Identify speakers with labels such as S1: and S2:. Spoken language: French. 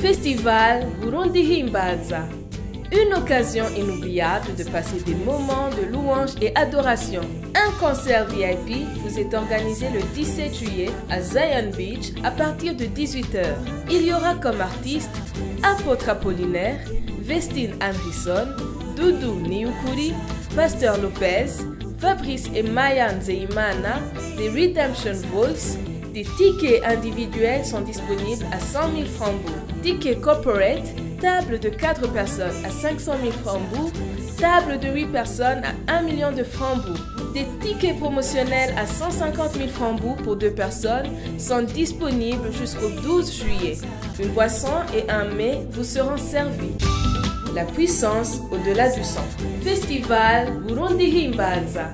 S1: Festival Burundi Himbaza. Une occasion inoubliable de passer des moments de louange et adoration. Un concert VIP vous est organisé le 17 juillet à Zion Beach à partir de 18 h. Il y aura comme artistes Apôtre Apollinaire, Vestine Anderson, Doudou Niukuri, Pasteur Lopez, Fabrice et Maya Nzeimana, des Redemption Voice. Des tickets individuels sont disponibles à 100 000 francs. Tickets corporate, table de 4 personnes à 500 000 francs, table de 8 personnes à 1 million de francs. Des tickets promotionnels à 150 000 francs pour 2 personnes sont disponibles jusqu'au 12 juillet. Une boisson et un mets vous seront servis. La puissance au-delà du sang. Festival Burundi Himbaza.